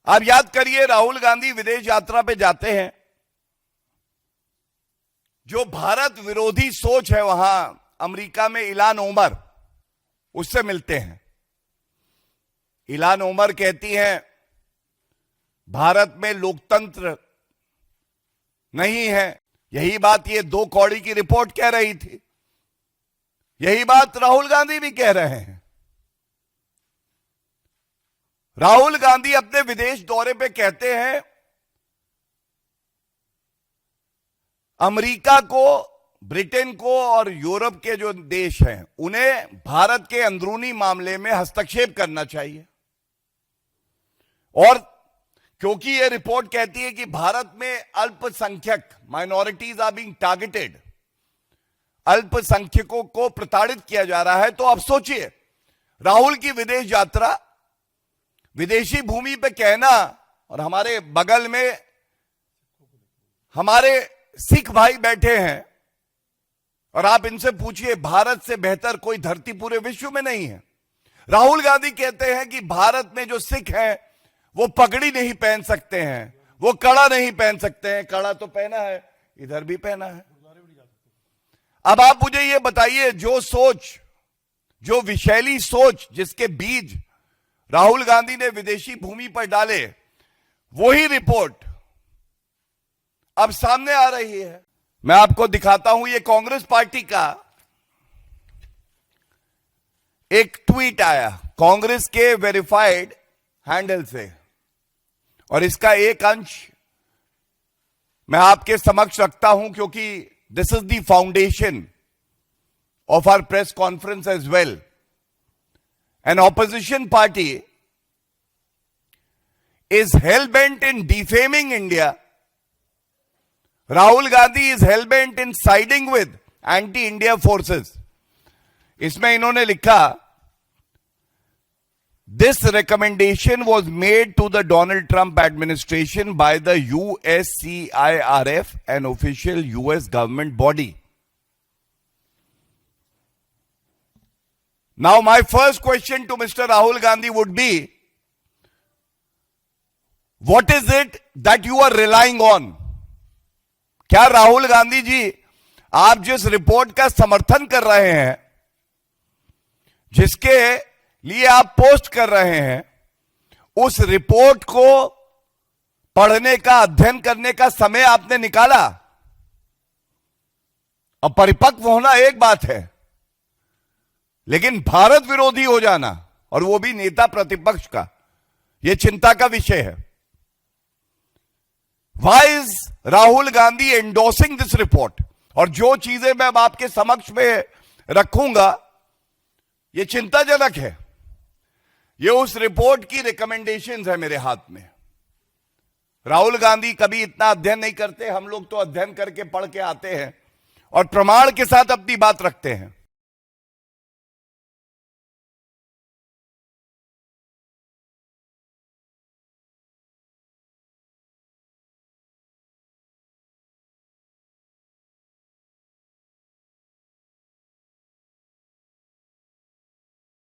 आप याद करिए, राहुल गांधी विदेश यात्रा पे जाते हैं, जो भारत विरोधी सोच है वहां अमेरिका में इल्हान ओमर, उससे मिलते हैं। इल्हान ओमर कहती हैं भारत में लोकतंत्र नहीं है। यही बात ये 2 कौड़ी की रिपोर्ट कह रही थी, यही बात राहुल गांधी भी कह रहे हैं। राहुल गांधी अपने विदेश दौरे पे कहते हैं अमेरिका को, ब्रिटेन को और यूरोप के जो देश हैं उन्हें भारत के अंदरूनी मामले में हस्तक्षेप करना चाहिए। और क्योंकि यह रिपोर्ट कहती है कि भारत में अल्पसंख्यक, माइनॉरिटीज आर बीइंग टारगेटेड, अल्पसंख्यकों को प्रताड़ित किया जा रहा है, तो आप सोचिए राहुल की विदेश यात्रा, विदेशी भूमि पे कहना, और हमारे बगल में हमारे सिख भाई बैठे हैं और आप इनसे पूछिए भारत से बेहतर कोई धरती पूरे विश्व में नहीं है। राहुल गांधी कहते हैं कि भारत में जो सिख हैं वो पगड़ी नहीं पहन सकते हैं, वो कड़ा नहीं पहन सकते हैं। कड़ा तो पहना है, इधर भी पहना है। अब आप मुझे ये बताइए, जो सोच, जो विषैली सोच जिसके बीज राहुल गांधी ने विदेशी भूमि पर डाले, वही रिपोर्ट अब सामने आ रही है। मैं आपको दिखाता हूं, ये कांग्रेस पार्टी का एक ट्वीट आया कांग्रेस के वेरीफाइड हैंडल से, और इसका एक अंश मैं आपके समक्ष रखता हूं क्योंकि this is the foundation of our press conference as well. An opposition party is hell-bent in defaming India. Rahul Gandhi is hell-bent in siding with anti-India forces. इसमें इन्होंने लिखा, This recommendation was made to the Donald Trump administration by the USCIRF, an official US government body. Now, my first question to Mr. Rahul Gandhi would be, what is it that you are relying on? क्या राहुल गांधी जी आप जिस report का समर्थन कर रहे हैं, जिसके लिए आप पोस्ट कर रहे हैं, उस रिपोर्ट को पढ़ने का, अध्ययन करने का समय आपने निकाला? अब परिपक्व होना एक बात है, लेकिन भारत विरोधी हो जाना, और वो भी नेता प्रतिपक्ष का, यह चिंता का विषय है। Why is Rahul Gandhi endorsing this report? और जो चीजें मैं आपके समक्ष में रखूंगा, यह चिंताजनक है। ये उस रिपोर्ट की रिकमेंडेशंस है मेरे हाथ में। राहुल गांधी कभी इतना अध्ययन नहीं करते, हम लोग तो अध्ययन करके पढ़ के आते हैं और प्रमाण के साथ अपनी बात रखते हैं।